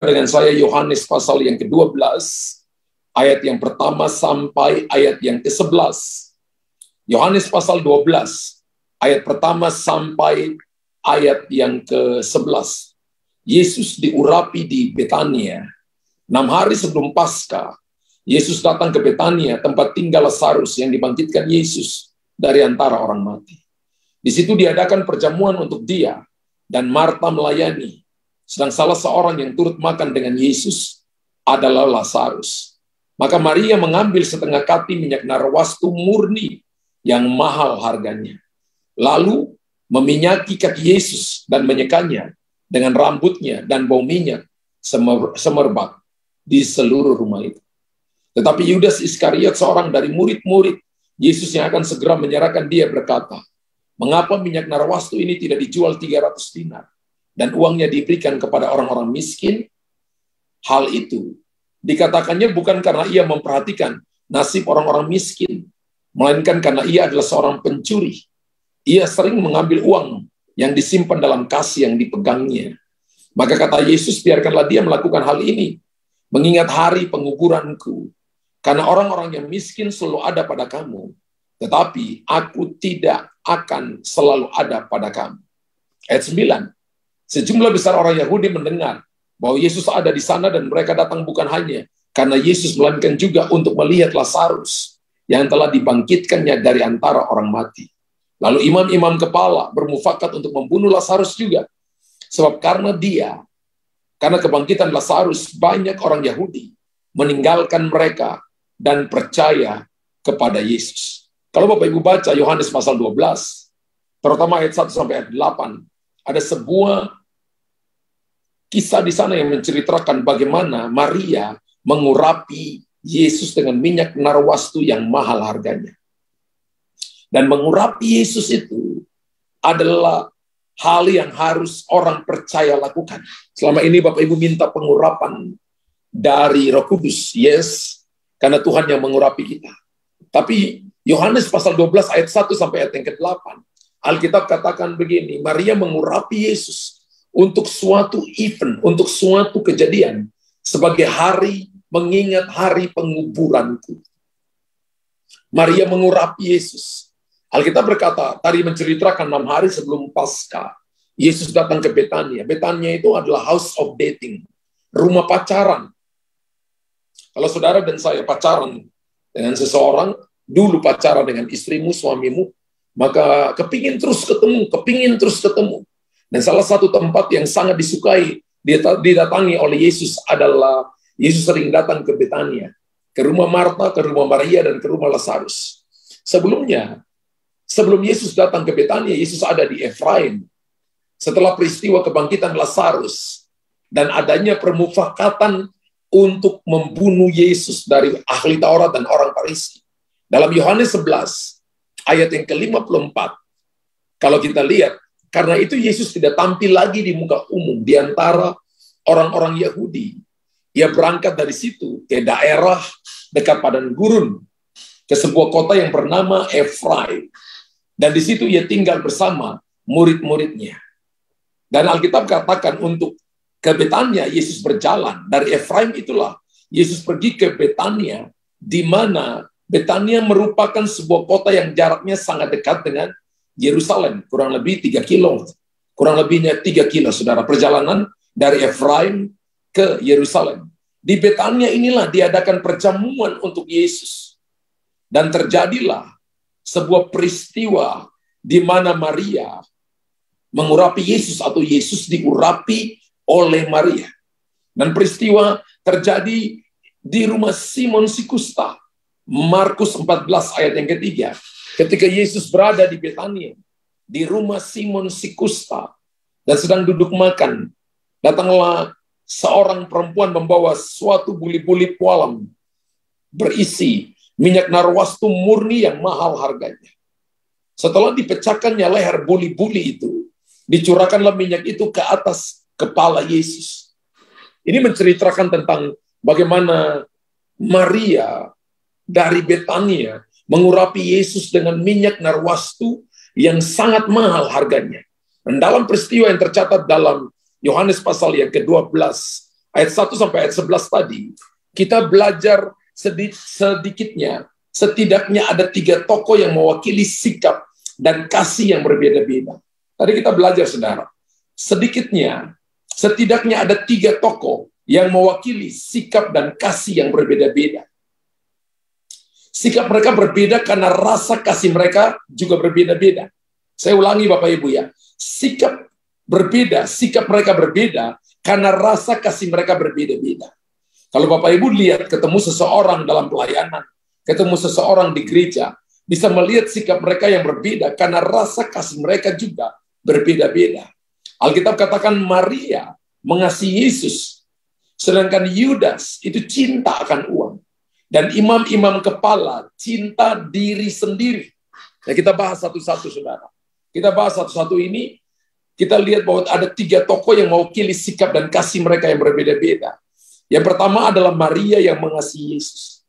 dengan saya Yohanes pasal yang ke-12, ayat yang pertama sampai ayat yang ke-11. Yohanes pasal 12, ayat pertama sampai ayat yang ke-11. Yesus diurapi di Betania. 6 hari sebelum Paskah, Yesus datang ke Betania, tempat tinggal Lazarus yang dibangkitkan Yesus dari antara orang mati. Di situ diadakan perjamuan untuk dia, dan Marta melayani. Sedang salah seorang yang turut makan dengan Yesus adalah Lazarus. Maka Maria mengambil setengah kati minyak narwastu murni yang mahal harganya. Lalu meminyaki kaki Yesus dan menyekanya dengan rambutnya, dan bau minyak semerbak di seluruh rumah itu. Tetapi Yudas Iskariot, seorang dari murid-murid Yesus yang akan segera menyerahkan dia, berkata, "Mengapa minyak narwastu ini tidak dijual 300 dinar? Dan uangnya diberikan kepada orang-orang miskin?" Hal itu dikatakannya bukan karena ia memperhatikan nasib orang-orang miskin, melainkan karena ia adalah seorang pencuri. Ia sering mengambil uang yang disimpan dalam kas yang dipegangnya. Maka kata Yesus, "Biarkanlah dia melakukan hal ini, mengingat hari penguburanku. Karena orang-orang yang miskin selalu ada pada kamu, tetapi aku tidak akan selalu ada pada kamu." Ayat 9. Sejumlah besar orang Yahudi mendengar bahwa Yesus ada di sana, dan mereka datang bukan hanya karena Yesus, melainkan juga untuk melihat Lazarus yang telah dibangkitkannya dari antara orang mati. Lalu imam-imam kepala bermufakat untuk membunuh Lazarus juga, sebab karena kebangkitan Lazarus, banyak orang Yahudi meninggalkan mereka dan percaya kepada Yesus. Kalau Bapak Ibu baca Yohanes pasal 12, terutama ayat 1 sampai ayat 8, ada sebuah kisah di sana yang menceritakan bagaimana Maria mengurapi Yesus dengan minyak narwastu yang mahal harganya. Dan mengurapi Yesus itu adalah hal yang harus orang percaya lakukan. Selama ini Bapak Ibu minta pengurapan dari Roh Kudus, yes, karena Tuhan yang mengurapi kita. Tapi Yohanes pasal 12 ayat 1 sampai ayat yang ke-8, Alkitab katakan begini, Maria mengurapi Yesus untuk suatu event, untuk suatu kejadian, sebagai mengingat hari penguburanku. Maria mengurapi Yesus. Alkitab berkata, tadi menceritakan 6 hari sebelum Paskah, Yesus datang ke Betania. Betania itu adalah house of dating, rumah pacaran. Kalau saudara dan saya pacaran dengan seseorang, dulu pacaran dengan istrimu, suamimu, maka kepingin terus ketemu. Dan salah satu tempat yang sangat disukai didatangi oleh Yesus adalah, Yesus sering datang ke Betania, ke rumah Marta, ke rumah Maria, dan ke rumah Lazarus. Sebelum Yesus datang ke Betania, Yesus ada di Efraim. Setelah peristiwa kebangkitan Lazarus dan adanya permufakatan untuk membunuh Yesus dari ahli Taurat dan orang Farisi. Dalam Yohanes 11, ayat yang ke-54, kalau kita lihat, karena itu Yesus tidak tampil lagi di muka umum di antara orang-orang Yahudi. Ia berangkat dari situ ke daerah dekat padang gurun, ke sebuah kota yang bernama Efraim. Dan di situ ia tinggal bersama murid-muridnya. Dan Alkitab katakan untuk ke Betania, Yesus berjalan. Dari Efraim itulah Yesus pergi ke Betania, di mana Betania merupakan sebuah kota yang jaraknya sangat dekat dengan Yerusalem, kurang lebih 3 kilo. Kurang lebihnya 3 kilo, saudara. Perjalanan dari Efraim ke Yerusalem. Di Betania inilah diadakan perjamuan untuk Yesus. Dan terjadilah sebuah peristiwa di mana Maria mengurapi Yesus, atau Yesus diurapi oleh Maria. Dan peristiwa terjadi di rumah Simon si Kusta. Markus 14 ayat yang ketiga. Ketika Yesus berada di Betania, di rumah Simon si Kusta, dan sedang duduk makan, datanglah seorang perempuan membawa suatu buli-buli pualam berisi minyak narwastu murni yang mahal harganya. Setelah dipecahkannya leher buli-buli itu, dicurahkanlah minyak itu ke atas kepala Yesus. Ini menceritakan tentang bagaimana Maria dari Betania mengurapi Yesus dengan minyak narwastu yang sangat mahal harganya. Dan dalam peristiwa yang tercatat dalam Yohanes pasal yang ke-12 ayat 1 sampai ayat 11 tadi, kita belajar sedikitnya, setidaknya ada 3 tokoh yang mewakili sikap dan kasih yang berbeda-beda. Tadi kita belajar, saudara, setidaknya ada 3 tokoh yang mewakili sikap dan kasih yang berbeda-beda. Sikap mereka berbeda karena rasa kasih mereka juga berbeda-beda. Saya ulangi Bapak Ibu ya, sikap mereka berbeda karena rasa kasih mereka berbeda-beda. Kalau Bapak Ibu lihat ketemu seseorang dalam pelayanan, ketemu seseorang di gereja, bisa melihat sikap mereka yang berbeda karena rasa kasih mereka juga berbeda-beda. Alkitab katakan Maria mengasihi Yesus, sedangkan Yudas itu cinta akan uang. Dan imam-imam kepala cinta diri sendiri. Nah, kita bahas satu-satu, saudara. Kita bahas satu-satu ini, kita lihat bahwa ada 3 tokoh yang mewakili sikap dan kasih mereka yang berbeda-beda. Yang pertama adalah Maria yang mengasihi Yesus.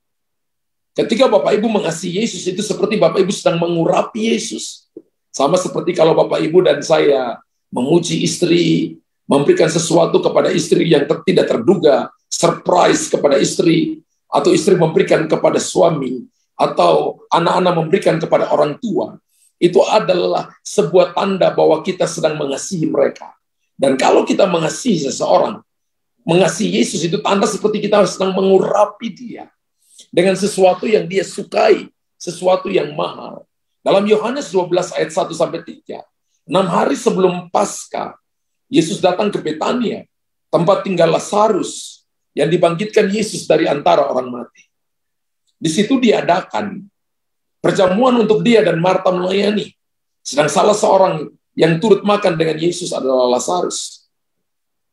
Ketika Bapak Ibu mengasihi Yesus, itu seperti Bapak Ibu sedang mengurapi Yesus. Sama seperti kalau Bapak Ibu dan saya memuji istri, memberikan sesuatu kepada istri yang tidak terduga, surprise kepada istri, atau istri memberikan kepada suami, atau anak-anak memberikan kepada orang tua, itu adalah sebuah tanda bahwa kita sedang mengasihi mereka. Dan kalau kita mengasihi seseorang, mengasihi Yesus itu tanda seperti kita sedang mengurapi dia dengan sesuatu yang dia sukai, sesuatu yang mahal. Dalam Yohanes 12 ayat 1-3, 6 hari sebelum Paskah, Yesus datang ke Betania, tempat tinggal Lazarus, yang dibangkitkan Yesus dari antara orang mati. Di situ diadakan perjamuan untuk dia dan Marta melayani. Sedang salah seorang yang turut makan dengan Yesus adalah Lazarus.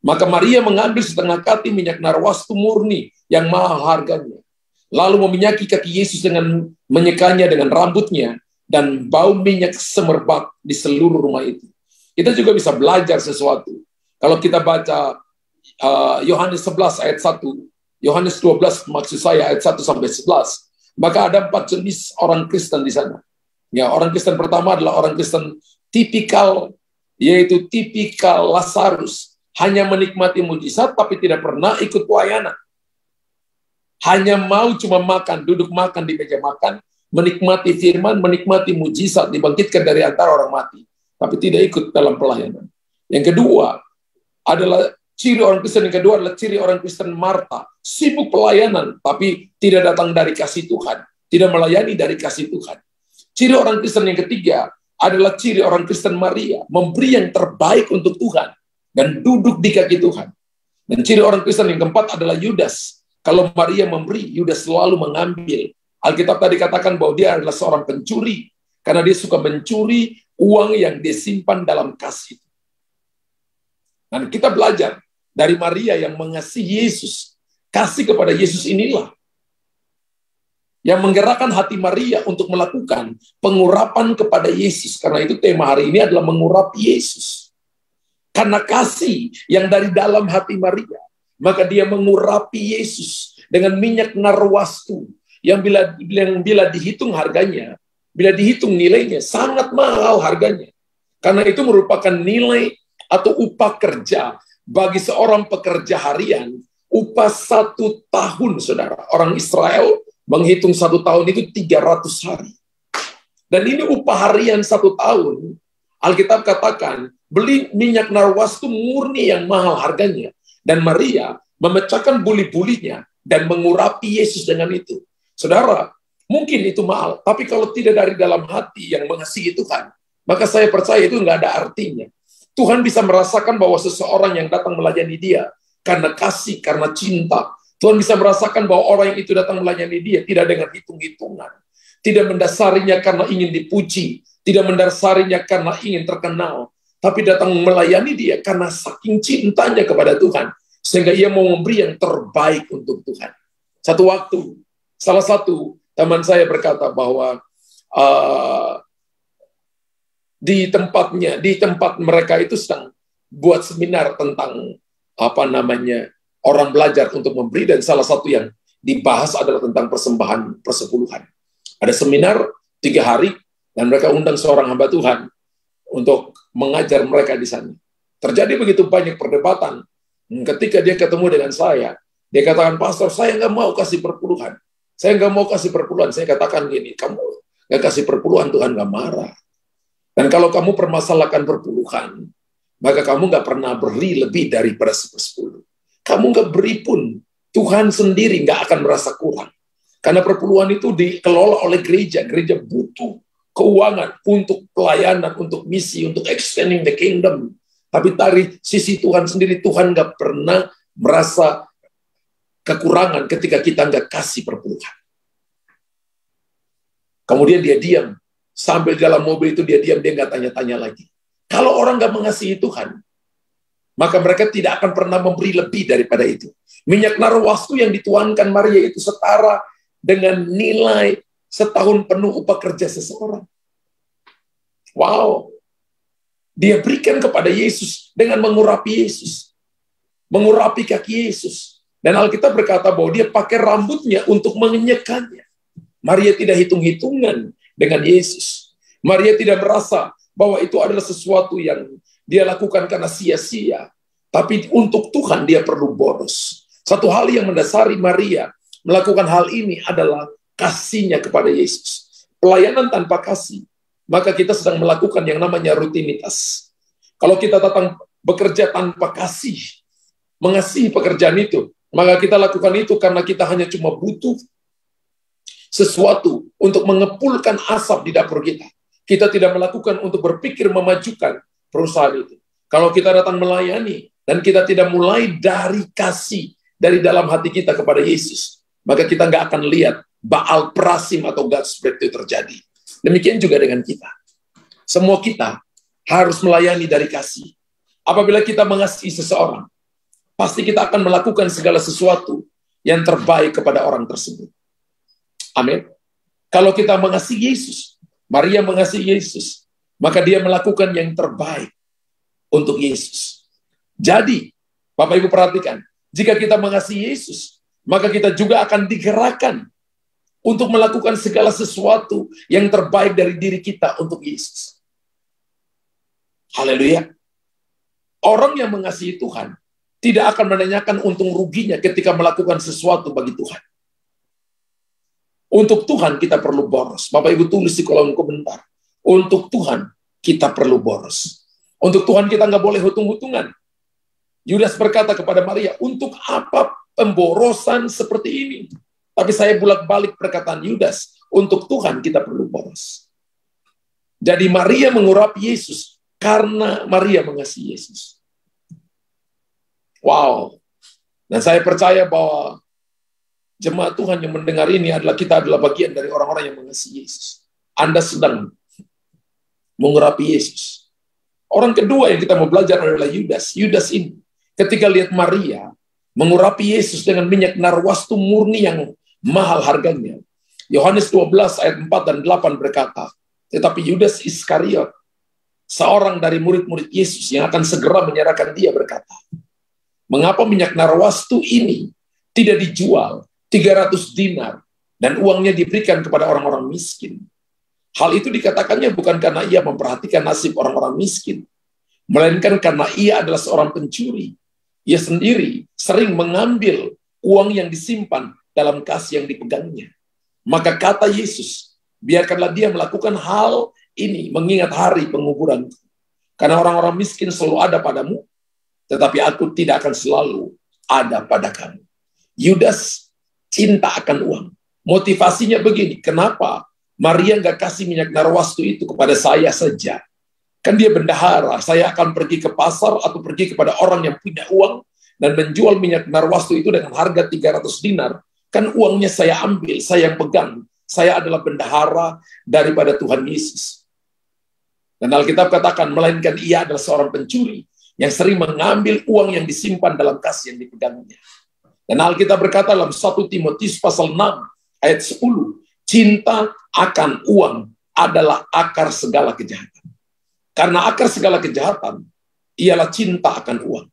Maka Maria mengambil setengah kati minyak narwastu murni yang mahal harganya. Lalu meminyaki kaki Yesus dengan menyekanya dengan rambutnya, dan bau minyak semerbak di seluruh rumah itu. Kita juga bisa belajar sesuatu. Kalau kita baca Yohanes 11 ayat 1, Yohanes 12 maksud saya ayat 1-11, maka ada 4 jenis orang Kristen di sana. Ya, orang Kristen pertama adalah orang Kristen tipikal, yaitu tipikal Lazarus, hanya menikmati mujizat tapi tidak pernah ikut pelayanan. Hanya mau cuma makan, duduk makan di meja makan, menikmati firman, menikmati mujizat, dibangkitkan dari antara orang mati, tapi tidak ikut dalam pelayanan. Yang kedua adalah ciri orang Kristen yang kedua adalah ciri orang Kristen Marta, sibuk pelayanan, tapi tidak datang dari kasih Tuhan, tidak melayani dari kasih Tuhan. Ciri orang Kristen yang ketiga adalah ciri orang Kristen Maria, memberi yang terbaik untuk Tuhan, dan duduk di kaki Tuhan. Dan ciri orang Kristen yang keempat adalah Yudas. Kalau Maria memberi, Yudas selalu mengambil. Alkitab tadi katakan bahwa dia adalah seorang pencuri, karena dia suka mencuri uang yang disimpan dalam kasih. Dan kita belajar dari Maria yang mengasihi Yesus. Kasih kepada Yesus inilah yang menggerakkan hati Maria untuk melakukan pengurapan kepada Yesus. Karena itu tema hari ini adalah mengurapi Yesus. Karena kasih yang dari dalam hati Maria, maka dia mengurapi Yesus dengan minyak narwastu yang bila dihitung harganya, bila dihitung nilainya, sangat mahal harganya. Karena itu merupakan nilai atau upah kerja bagi seorang pekerja harian, upah 1 tahun, saudara. Orang Israel menghitung 1 tahun itu 300 hari. Dan ini upah harian 1 tahun. Alkitab katakan, beli minyak narwastu murni yang mahal harganya. Dan Maria memecahkan buli-bulinya dan mengurapi Yesus dengan itu. Saudara, mungkin itu mahal, tapi kalau tidak dari dalam hati yang mengasihi Tuhan, maka saya percaya itu nggak ada artinya. Tuhan bisa merasakan bahwa seseorang yang datang melayani dia karena kasih, karena cinta. Tuhan bisa merasakan bahwa orang yang itu datang melayani dia tidak dengan hitung-hitungan. Tidak mendasarinya karena ingin dipuji. Tidak mendasarinya karena ingin terkenal. Tapi datang melayani dia karena saking cintanya kepada Tuhan. Sehingga ia mau memberi yang terbaik untuk Tuhan. Satu waktu, salah satu teman saya berkata bahwa di tempat mereka itu sedang buat seminar tentang orang belajar untuk memberi, dan salah satu yang dibahas adalah tentang persembahan persepuluhan. Ada seminar 3 hari dan mereka undang seorang hamba Tuhan untuk mengajar mereka di sana. Terjadi begitu banyak perdebatan. Ketika dia ketemu dengan saya, dia katakan, pastor, saya nggak mau kasih perpuluhan. Saya nggak mau kasih perpuluhan. Saya katakan gini, kamu nggak kasih perpuluhan, Tuhan nggak marah. Dan kalau kamu permasalahkan perpuluhan, maka kamu nggak pernah beri lebih daripada 1/10. Kamu nggak beri pun, Tuhan sendiri nggak akan merasa kurang. Karena perpuluhan itu dikelola oleh gereja. Gereja butuh keuangan untuk pelayanan, untuk misi, untuk extending the kingdom. Tapi dari sisi Tuhan sendiri, Tuhan nggak pernah merasa kekurangan ketika kita nggak kasih perpuluhan. Kemudian dia diam. Sambil dalam mobil itu dia diam, dia nggak tanya-tanya lagi. Kalau orang nggak mengasihi Tuhan, maka mereka tidak akan pernah memberi lebih daripada itu. Minyak narwastu yang dituankan Maria itu setara dengan nilai setahun penuh upah kerja seseorang. Wow. Dia berikan kepada Yesus dengan mengurapi Yesus. Mengurapi kaki Yesus. Dan Alkitab berkata bahwa dia pakai rambutnya untuk mengenyekkannya. Maria tidak hitung-hitungan dengan Yesus. Maria tidak merasa bahwa itu adalah sesuatu yang dia lakukan karena sia-sia. Tapi untuk Tuhan dia perlu boros. Satu hal yang mendasari Maria melakukan hal ini adalah kasihnya kepada Yesus. Pelayanan tanpa kasih, maka kita sedang melakukan yang namanya rutinitas. Kalau kita datang bekerja tanpa kasih, mengasihi pekerjaan itu, maka kita lakukan itu karena kita hanya cuma butuh sesuatu untuk mengepulkan asap di dapur kita. Kita tidak melakukan untuk berpikir memajukan perusahaan itu. Kalau kita datang melayani, dan kita tidak mulai dari kasih, dari dalam hati kita kepada Yesus, maka kita nggak akan lihat Baal Prasim atau God's Spread itu terjadi. Demikian juga dengan kita. Semua kita harus melayani dari kasih. Apabila kita mengasihi seseorang, pasti kita akan melakukan segala sesuatu yang terbaik kepada orang tersebut. Amin. Kalau kita mengasihi Yesus, Maria mengasihi Yesus, maka dia melakukan yang terbaik untuk Yesus. Jadi, Bapak Ibu perhatikan, jika kita mengasihi Yesus, maka kita juga akan digerakkan untuk melakukan segala sesuatu yang terbaik dari diri kita untuk Yesus. Haleluya. Orang yang mengasihi Tuhan tidak akan menanyakan untung ruginya ketika melakukan sesuatu bagi Tuhan. Untuk Tuhan kita perlu boros. Bapak Ibu tulis di kolom komentar. Untuk Tuhan kita perlu boros. Untuk Tuhan kita nggak boleh hitung-hitungan. Yudas berkata kepada Maria, untuk apa pemborosan seperti ini? Tapi saya bolak-balik perkataan Yudas, untuk Tuhan kita perlu boros. Jadi Maria mengurapi Yesus karena Maria mengasihi Yesus. Wow. Dan saya percaya bahwa jemaat Tuhan yang mendengar ini kita adalah bagian dari orang-orang yang mengasihi Yesus. Anda sedang mengurapi Yesus. Orang kedua yang kita mau belajar adalah Yudas. Yudas ini ketika lihat Maria mengurapi Yesus dengan minyak narwastu murni yang mahal harganya. Yohanes 12 ayat 4 dan 8 berkata, tetapi Yudas Iskariot, seorang dari murid-murid Yesus yang akan segera menyerahkan dia berkata, mengapa minyak narwastu ini tidak dijual 300 dinar dan uangnya diberikan kepada orang-orang miskin? Hal itu dikatakannya bukan karena ia memperhatikan nasib orang-orang miskin, melainkan karena ia adalah seorang pencuri. Ia sendiri sering mengambil uang yang disimpan dalam kas yang dipegangnya. Maka kata Yesus, biarkanlah dia melakukan hal ini mengingat hari penguburan. Karena orang-orang miskin selalu ada padamu, tetapi aku tidak akan selalu ada pada kamu. Yudas cinta akan uang. Motivasinya begini, kenapa Maria nggak kasih minyak narwastu itu kepada saya saja? Kan dia bendahara, saya akan pergi ke pasar atau pergi kepada orang yang punya uang dan menjual minyak narwastu itu dengan harga 300 dinar. Kan uangnya saya ambil, saya yang pegang. Saya adalah bendahara daripada Tuhan Yesus. Dan Alkitab katakan, melainkan ia adalah seorang pencuri yang sering mengambil uang yang disimpan dalam kas yang dipegangnya. Dan Alkitab berkata dalam 1 Timotius pasal 6 ayat 10, cinta akan uang adalah akar segala kejahatan. Karena akar segala kejahatan ialah cinta akan uang.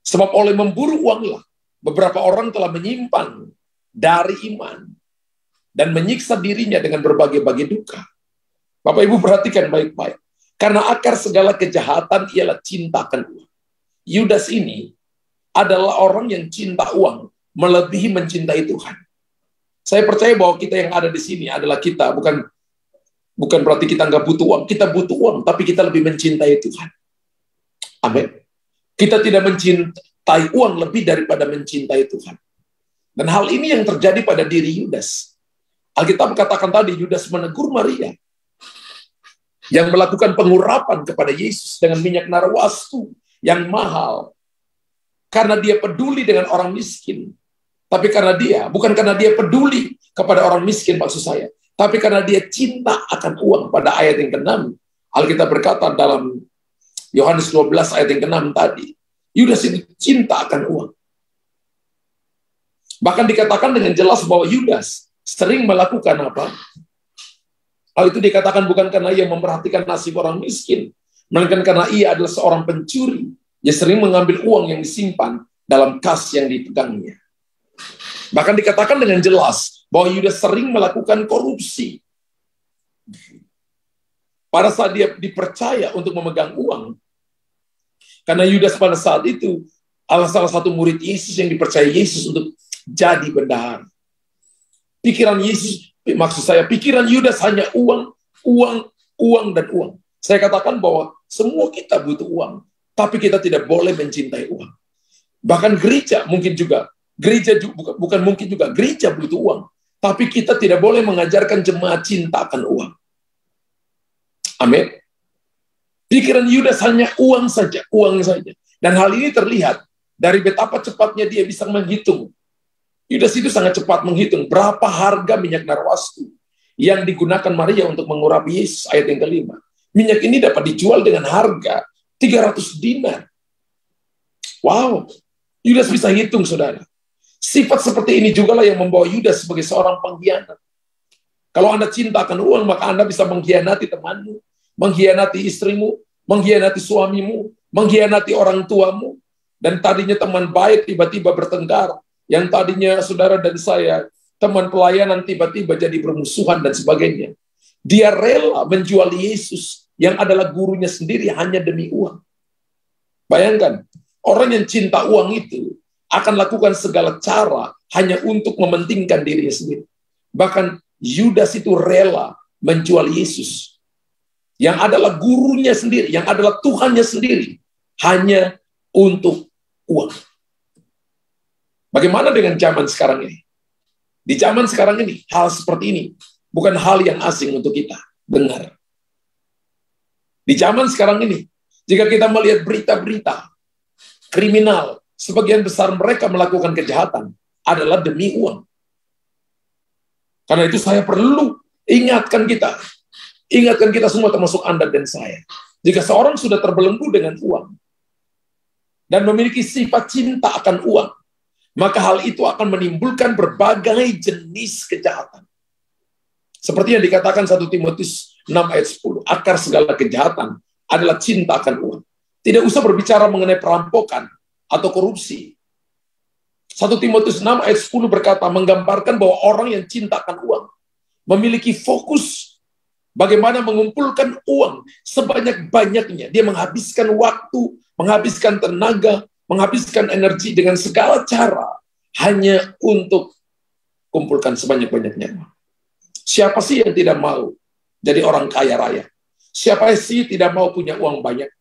Sebab oleh memburu uanglah, beberapa orang telah menyimpang dari iman dan menyiksa dirinya dengan berbagai-bagai duka. Bapak Ibu perhatikan baik-baik. Karena akar segala kejahatan ialah cinta akan uang. Yudas ini adalah orang yang cinta uang melebihi mencintai Tuhan. Saya percaya bahwa kita yang ada di sini adalah kita, bukan berarti kita nggak butuh uang. Kita butuh uang, tapi kita lebih mencintai Tuhan. Amin. Kita tidak mencintai uang lebih daripada mencintai Tuhan. Dan hal ini yang terjadi pada diri Yudas. Alkitab katakan tadi, Yudas menegur Maria yang melakukan pengurapan kepada Yesus dengan minyak narwastu yang mahal. Karena dia peduli dengan orang miskin. Tapi bukan karena dia peduli kepada orang miskin maksud saya. Tapi karena dia cinta akan uang. Pada ayat yang ke-6, Alkitab berkata dalam Yohanes 12 ayat yang ke-6 tadi, Yudas itu cinta akan uang. Bahkan dikatakan dengan jelas bahwa Yudas sering melakukan apa? Hal itu dikatakan bukan karena ia memperhatikan nasib orang miskin, melainkan karena ia adalah seorang pencuri. Ia sering mengambil uang yang disimpan dalam kas yang dipegangnya. Bahkan dikatakan dengan jelas bahwa Yudas sering melakukan korupsi. Pada saat dia dipercaya untuk memegang uang, karena Yudas pada saat itu adalah salah satu murid Yesus yang dipercaya Yesus untuk jadi bendahara. Pikiran Yudas hanya uang, dan uang. Saya katakan bahwa semua kita butuh uang, tapi kita tidak boleh mencintai uang. Bahkan gereja butuh uang, tapi kita tidak boleh mengajarkan jemaat cinta akan uang. Amin. Pikiran Yudas hanya uang saja. Dan hal ini terlihat dari betapa cepatnya dia bisa menghitung. Yudas itu sangat cepat menghitung berapa harga minyak narwastu yang digunakan Maria untuk mengurapi Yesus, ayat yang ke-5. Minyak ini dapat dijual dengan harga 300 dinar. Wow, Yudas bisa hitung, saudara. Sifat seperti ini jugalah yang membawa Yudas sebagai seorang pengkhianat. Kalau Anda cinta akan uang, maka Anda bisa mengkhianati temanmu, mengkhianati istrimu, mengkhianati suamimu, mengkhianati orang tuamu, dan tadinya teman baik tiba-tiba bertengkar. Yang tadinya saudara dan saya, teman pelayanan tiba-tiba jadi bermusuhan dan sebagainya. Dia rela menjual Yesus yang adalah gurunya sendiri hanya demi uang. Bayangkan, orang yang cinta uang itu akan lakukan segala cara hanya untuk mementingkan dirinya sendiri. Bahkan Yudas itu rela menjual Yesus yang adalah gurunya sendiri, yang adalah Tuhannya sendiri, hanya untuk uang. Bagaimana dengan zaman sekarang ini? Di zaman sekarang ini, hal seperti ini bukan hal yang asing untuk kita dengar. Di zaman sekarang ini, jika kita melihat berita-berita kriminal, sebagian besar mereka melakukan kejahatan adalah demi uang. Karena itu saya perlu ingatkan kita semua termasuk Anda dan saya. Jika seorang sudah terbelenggu dengan uang dan memiliki sifat cinta akan uang, maka hal itu akan menimbulkan berbagai jenis kejahatan. Seperti yang dikatakan 1 Timotius 6 ayat 10, akar segala kejahatan adalah cinta akan uang. Tidak usah berbicara mengenai perampokan atau korupsi. 1 Timotius 6 ayat 10 berkata, menggambarkan bahwa orang yang cinta akan uang memiliki fokus bagaimana mengumpulkan uang sebanyak-banyaknya. Dia menghabiskan waktu, menghabiskan tenaga, menghabiskan energi dengan segala cara hanya untuk kumpulkan sebanyak-banyaknya. Siapa sih yang tidak mau jadi orang kaya raya? Siapa sih tidak mau punya uang banyak?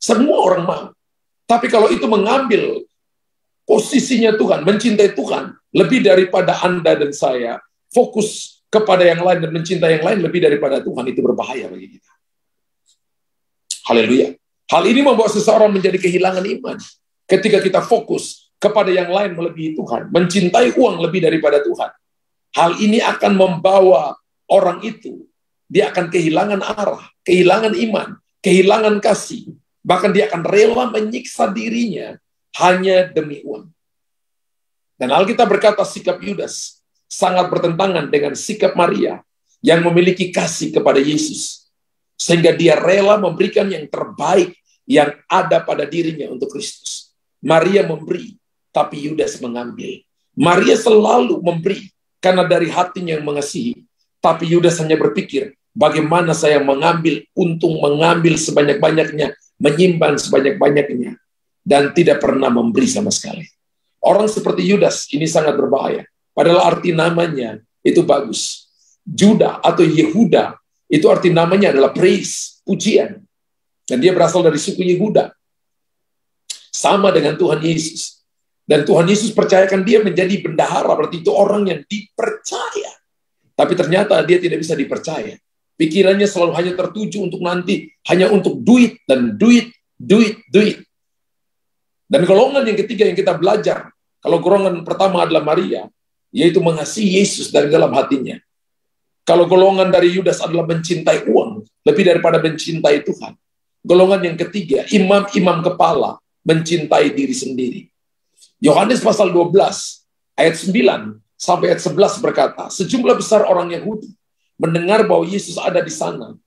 Semua orang mau. Tapi kalau itu mengambil posisinya Tuhan, mencintai Tuhan, lebih daripada Anda dan saya, fokus kepada yang lain dan mencintai yang lain lebih daripada Tuhan, itu berbahaya bagi kita. Haleluya. Hal ini membawa seseorang menjadi kehilangan iman. Ketika kita fokus kepada yang lain melebihi Tuhan, mencintai uang lebih daripada Tuhan. Hal ini akan membawa orang itu, dia akan kehilangan arah, kehilangan iman, kehilangan kasih. Bahkan dia akan rela menyiksa dirinya hanya demi uang. Dan Alkitab berkata sikap Yudas sangat bertentangan dengan sikap Maria yang memiliki kasih kepada Yesus. Sehingga dia rela memberikan yang terbaik yang ada pada dirinya untuk Kristus. Maria memberi, tapi Yudas mengambil. Maria selalu memberi karena dari hatinya yang mengasihi, tapi Yudas hanya berpikir Bagaimana saya mengambil untung, mengambil sebanyak-banyaknya, menyimpan sebanyak-banyaknya, dan tidak pernah memberi sama sekali. Orang seperti Yudas ini sangat berbahaya. Padahal arti namanya itu bagus. Juda atau Yehuda, itu arti namanya adalah praise, pujian. Dan dia berasal dari suku Yehuda. Sama dengan Tuhan Yesus. Dan Tuhan Yesus percayakan dia menjadi bendahara, berarti itu orang yang dipercaya. Tapi ternyata dia tidak bisa dipercaya. Pikirannya selalu hanya tertuju untuk nanti, hanya untuk duit dan duit, duit, duit. Dan golongan yang ketiga yang kita belajar, kalau golongan pertama adalah Maria, yaitu mengasihi Yesus dari dalam hatinya. Kalau golongan dari Yudas adalah mencintai uang, lebih daripada mencintai Tuhan. Golongan yang ketiga, imam-imam kepala, mencintai diri sendiri. Yohanes pasal 12, ayat 9 sampai ayat 11 berkata, sejumlah besar orang Yahudi mendengar bahwa Yesus ada di sana,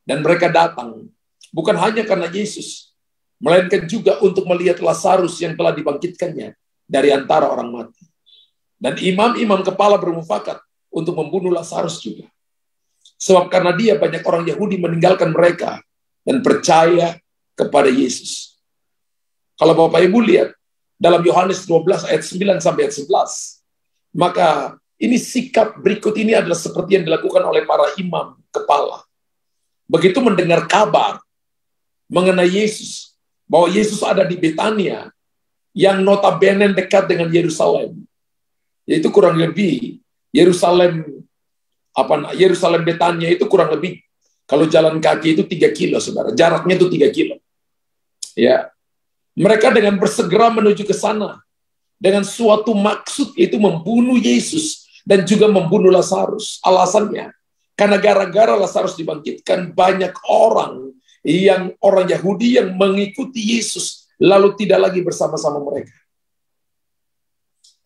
dan mereka datang, bukan hanya karena Yesus, melainkan juga untuk melihat Lazarus yang telah dibangkitkannya dari antara orang mati. Dan imam-imam kepala bermufakat untuk membunuh Lazarus juga. Sebab karena dia, banyak orang Yahudi meninggalkan mereka dan percaya kepada Yesus. Kalau Bapak Ibu lihat, dalam Yohanes 12 ayat 9 sampai ayat 11, maka ini sikap berikut ini adalah seperti yang dilakukan oleh para imam kepala. Begitu mendengar kabar mengenai Yesus, bahwa Yesus ada di Betania, yang notabene dekat dengan Yerusalem, yaitu kurang lebih Yerusalem Betania itu kurang lebih, kalau jalan kaki itu 3 kilo, saudara. Jaraknya itu 3 kilo. Ya, mereka dengan bersegera menuju ke sana dengan suatu maksud, yaitu membunuh Yesus dan juga membunuh Lazarus. Alasannya, karena gara-gara Lazarus dibangkitkan, banyak orang Yahudi yang mengikuti Yesus, lalu tidak lagi bersama-sama mereka.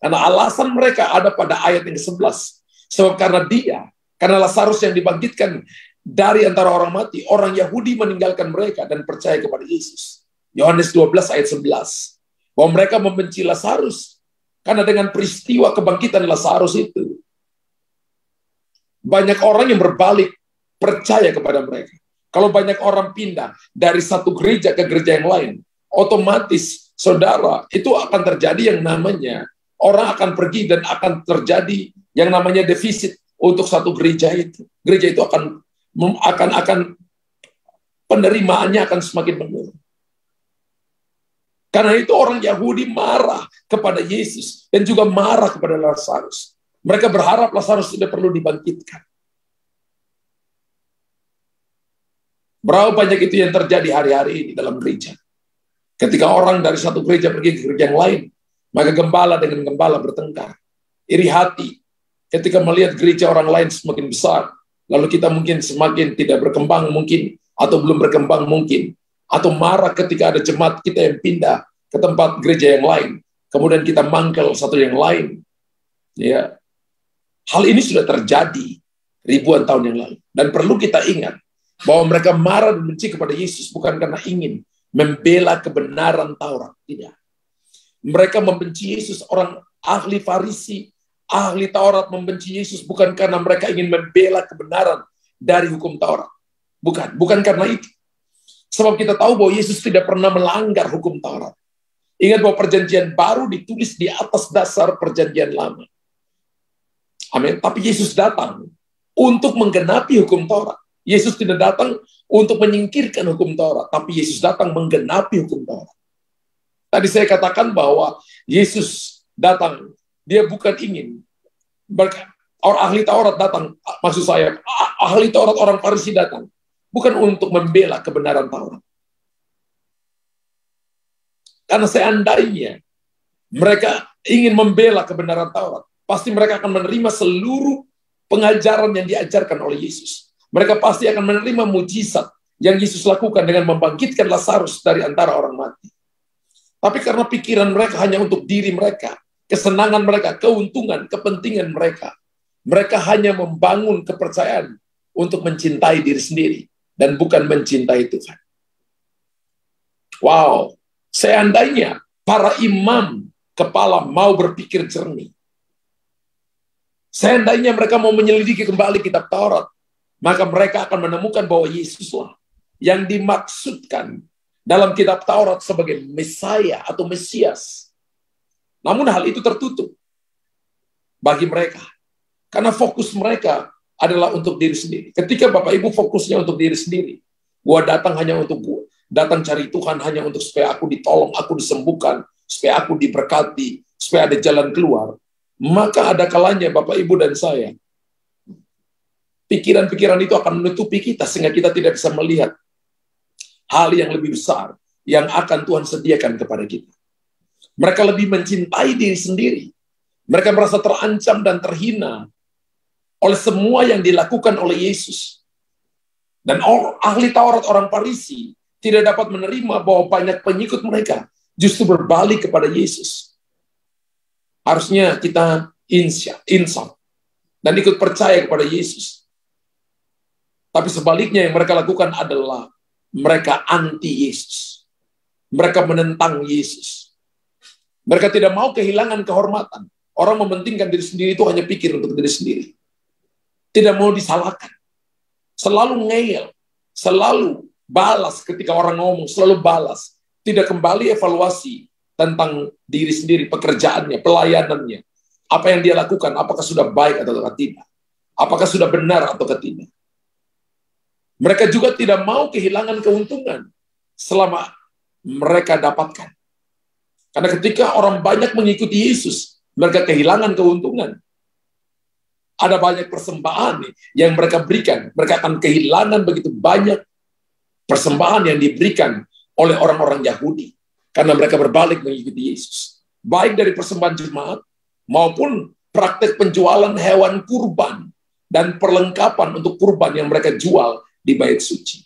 Karena alasan mereka ada pada ayat yang ke-11. Sebab karena Lazarus yang dibangkitkan dari antara orang mati, orang Yahudi meninggalkan mereka dan percaya kepada Yesus. Yohanes 12 ayat 11. Bahwa mereka membenci Lazarus, karena dengan peristiwa kebangkitan Lazarus itu, banyak orang yang berbalik percaya kepada mereka. Kalau banyak orang pindah dari satu gereja ke gereja yang lain, otomatis, saudara, itu akan terjadi yang namanya, orang akan pergi dan akan terjadi yang namanya defisit untuk satu gereja itu. Gereja itu akan penerimaannya akan semakin menurun. Karena itu orang Yahudi marah kepada Yesus dan juga marah kepada Lazarus. Mereka berharap Lazarus tidak perlu dibangkitkan. Berapa banyak itu yang terjadi hari-hari ini dalam gereja. Ketika orang dari satu gereja pergi ke gereja yang lain, maka gembala dengan gembala bertengkar. Iri hati ketika melihat gereja orang lain semakin besar, lalu kita mungkin semakin tidak berkembang mungkin, atau belum berkembang mungkin. Atau marah ketika ada jemaat kita yang pindah ke tempat gereja yang lain, kemudian kita mangkel satu yang lain. Ya, hal ini sudah terjadi ribuan tahun yang lalu. Dan perlu kita ingat bahwa mereka marah dan benci kepada Yesus bukan karena ingin membela kebenaran Taurat. Tidak. Mereka membenci Yesus, orang ahli Farisi, ahli Taurat membenci Yesus bukan karena mereka ingin membela kebenaran dari hukum Taurat. Bukan karena itu. Sebab kita tahu bahwa Yesus tidak pernah melanggar hukum Taurat. Ingat bahwa perjanjian baru ditulis di atas dasar perjanjian lama. Amin. Tapi Yesus datang untuk menggenapi hukum Taurat. Yesus tidak datang untuk menyingkirkan hukum Taurat, tapi Yesus datang menggenapi hukum Taurat. Tadi saya katakan bahwa Yesus datang, dia bukan ingin. Orang ahli Taurat datang, maksud saya, ahli Taurat orang Farisi datang. Bukan untuk membela kebenaran Taurat. Karena seandainya mereka ingin membela kebenaran Taurat, pasti mereka akan menerima seluruh pengajaran yang diajarkan oleh Yesus. Mereka pasti akan menerima mujizat yang Yesus lakukan dengan membangkitkan Lazarus dari antara orang mati. Tapi karena pikiran mereka hanya untuk diri mereka, kesenangan mereka, keuntungan, kepentingan mereka, mereka hanya membangun kepercayaan untuk mencintai diri sendiri dan bukan mencintai Tuhan. Wow, seandainya para imam kepala mau berpikir jernih, seandainya mereka mau menyelidiki kembali kitab Taurat, maka mereka akan menemukan bahwa Yesuslah yang dimaksudkan dalam kitab Taurat sebagai Mesaya atau Mesias. Namun hal itu tertutup bagi mereka, karena fokus mereka adalah untuk diri sendiri. Ketika Bapak Ibu fokusnya untuk diri sendiri, gua datang hanya untuk gua, datang cari Tuhan hanya untuk supaya aku ditolong, aku disembuhkan, supaya aku diberkati, supaya ada jalan keluar, maka ada kalanya Bapak Ibu dan saya, pikiran-pikiran itu akan menutupi kita sehingga kita tidak bisa melihat hal yang lebih besar yang akan Tuhan sediakan kepada kita. Mereka lebih mencintai diri sendiri. Mereka merasa terancam dan terhina oleh semua yang dilakukan oleh Yesus. Dan ahli Taurat, orang Farisi, tidak dapat menerima bahwa banyak pengikut mereka justru berbalik kepada Yesus. Harusnya kita insaf dan ikut percaya kepada Yesus. Tapi sebaliknya yang mereka lakukan adalah mereka anti Yesus. Mereka menentang Yesus. Mereka tidak mau kehilangan kehormatan. Orang mementingkan diri sendiri itu hanya pikir untuk diri sendiri. Tidak mau disalahkan. Selalu ngeyel. Selalu balas ketika orang ngomong. Selalu balas. Tidak kembali evaluasi tentang diri sendiri, pekerjaannya, pelayanannya. Apa yang dia lakukan, apakah sudah baik atau tidak. Apakah sudah benar atau tidak. Mereka juga tidak mau kehilangan keuntungan selama mereka dapatkan. Karena ketika orang banyak mengikuti Yesus, mereka kehilangan keuntungan. Ada banyak persembahan yang mereka berikan. Mereka akan kehilangan begitu banyak persembahan yang diberikan oleh orang-orang Yahudi. Karena mereka berbalik mengikuti Yesus. Baik dari persembahan jemaat, maupun praktek penjualan hewan kurban dan perlengkapan untuk kurban yang mereka jual di bait suci.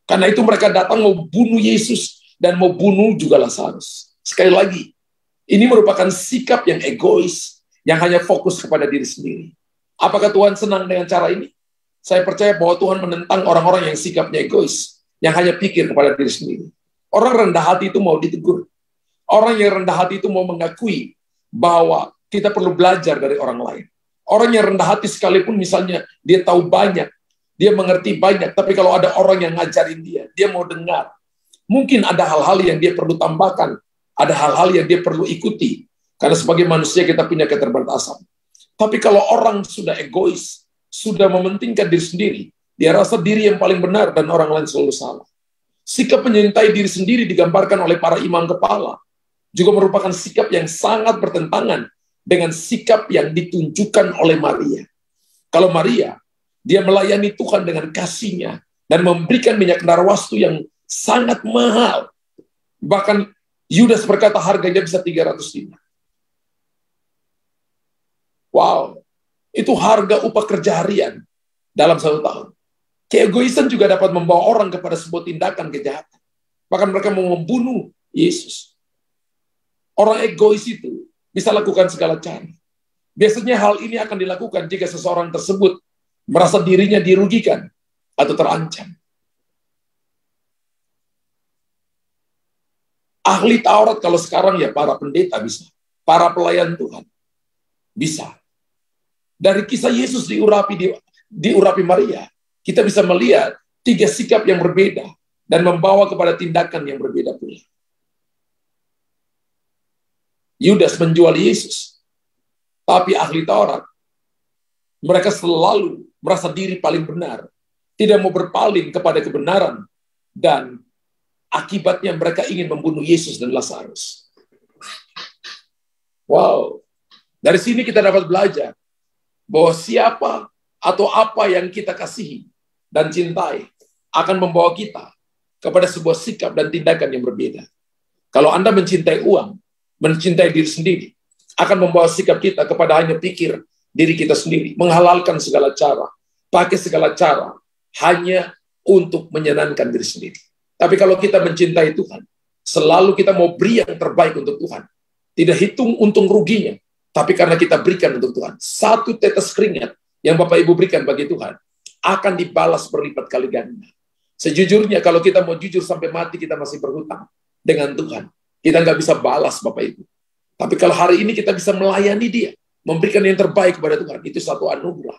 Karena itu mereka datang mau bunuh Yesus dan mau bunuh juga Lazarus. Sekali lagi, ini merupakan sikap yang egois, yang hanya fokus kepada diri sendiri. Apakah Tuhan senang dengan cara ini? Saya percaya bahwa Tuhan menentang orang-orang yang sikapnya egois, yang hanya pikir kepada diri sendiri. Orang rendah hati itu mau ditegur. Orang yang rendah hati itu mau mengakui bahwa kita perlu belajar dari orang lain. Orang yang rendah hati sekalipun misalnya dia tahu banyak, dia mengerti banyak, tapi kalau ada orang yang ngajarin dia mau dengar. Mungkin ada hal-hal yang dia perlu tambahkan, ada hal-hal yang dia perlu ikuti. Karena sebagai manusia kita punya keterbatasan. Tapi kalau orang sudah egois, sudah mementingkan diri sendiri, dia rasa diri yang paling benar dan orang lain selalu salah. Sikap menyintai diri sendiri digambarkan oleh para imam kepala, juga merupakan sikap yang sangat bertentangan dengan sikap yang ditunjukkan oleh Maria. Kalau Maria, dia melayani Tuhan dengan kasihnya dan memberikan minyak narwastu yang sangat mahal. Bahkan Yudas berkata harganya bisa 300 dinar. Wow, itu harga upah kerja harian dalam 1 tahun. Keegoisan juga dapat membawa orang kepada sebuah tindakan kejahatan. Bahkan mereka mau membunuh Yesus. Orang egois itu bisa lakukan segala cara. Biasanya hal ini akan dilakukan jika seseorang tersebut merasa dirinya dirugikan atau terancam. Ahli Taurat kalau sekarang ya para pendeta bisa. Para pelayan Tuhan bisa. Dari kisah Yesus diurapi Maria, kita bisa melihat 3 sikap yang berbeda dan membawa kepada tindakan yang berbeda pula. Yudas menjual Yesus, tapi ahli Taurat, mereka selalu merasa diri paling benar, tidak mau berpaling kepada kebenaran, dan akibatnya mereka ingin membunuh Yesus dan Lazarus. Wow, dari sini kita dapat belajar bahwa siapa atau apa yang kita kasihi dan cintai akan membawa kita kepada sebuah sikap dan tindakan yang berbeda. Kalau Anda mencintai uang, mencintai diri sendiri, akan membawa sikap kita kepada hanya pikir diri kita sendiri, menghalalkan segala cara, pakai segala cara, hanya untuk menyenangkan diri sendiri. Tapi kalau kita mencintai Tuhan, selalu kita mau beri yang terbaik untuk Tuhan. Tidak hitung untung ruginya, tapi karena kita berikan untuk Tuhan. 1 tetes keringat yang Bapak Ibu berikan bagi Tuhan, akan dibalas berlipat kali ganda. Sejujurnya kalau kita mau jujur sampai mati, kita masih berhutang dengan Tuhan. Kita nggak bisa balas Bapak Ibu. Tapi kalau hari ini kita bisa melayani Dia, memberikan yang terbaik kepada Tuhan, itu satu anugerah.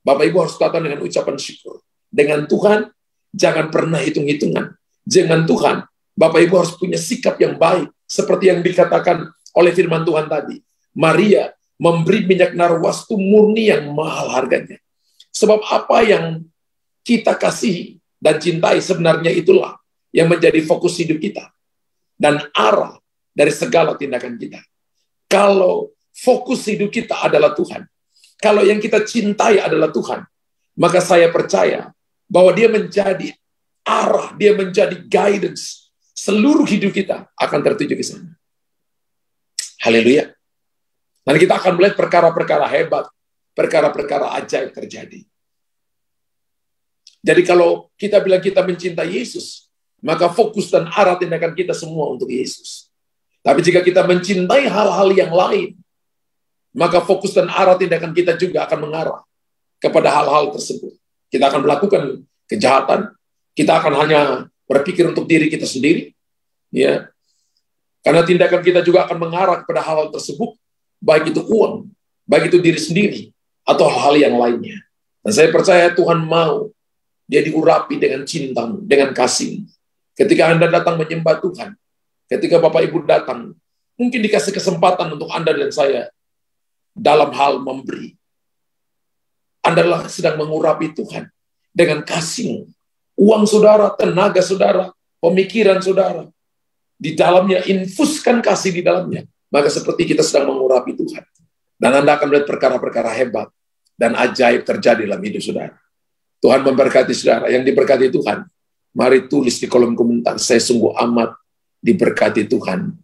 Bapak Ibu harus datang dengan ucapan syukur. Dengan Tuhan, jangan pernah hitung-hitungan. Dengan Tuhan, Bapak Ibu harus punya sikap yang baik. Seperti yang dikatakan oleh firman Tuhan tadi. Maria memberi minyak narwastu murni yang mahal harganya. Sebab apa yang kita kasihi dan cintai sebenarnya itulah yang menjadi fokus hidup kita. Dan arah dari segala tindakan kita. Kalau fokus hidup kita adalah Tuhan, kalau yang kita cintai adalah Tuhan, maka saya percaya bahwa dia menjadi arah, dia menjadi guidance. Seluruh hidup kita akan tertuju ke sana. Haleluya. Nanti kita akan melihat perkara-perkara hebat, perkara-perkara ajaib terjadi. Jadi kalau kita bilang kita mencintai Yesus, maka fokus dan arah tindakan kita semua untuk Yesus. Tapi jika kita mencintai hal-hal yang lain, maka fokus dan arah tindakan kita juga akan mengarah kepada hal-hal tersebut. Kita akan melakukan kejahatan, kita akan hanya berpikir untuk diri kita sendiri, ya. Karena tindakan kita juga akan mengarah kepada hal-hal tersebut, baik itu uang, baik itu diri sendiri, atau hal-hal yang lainnya. Dan saya percaya Tuhan mau dia diurapi dengan cinta, dengan kasih. Ketika Anda datang menyembah Tuhan, ketika Bapak Ibu datang, mungkin dikasih kesempatan untuk Anda dan saya dalam hal memberi. Anda sedang mengurapi Tuhan dengan kasih. Uang saudara, tenaga saudara, pemikiran saudara. Di dalamnya, infuskan kasih di dalamnya. Maka seperti kita sedang mengurapi Tuhan. Dan Anda akan melihat perkara-perkara hebat dan ajaib terjadi dalam hidup saudara. Tuhan memberkati saudara. Yang diberkati Tuhan, mari tulis di kolom komentar, saya sungguh amat diberkati Tuhan.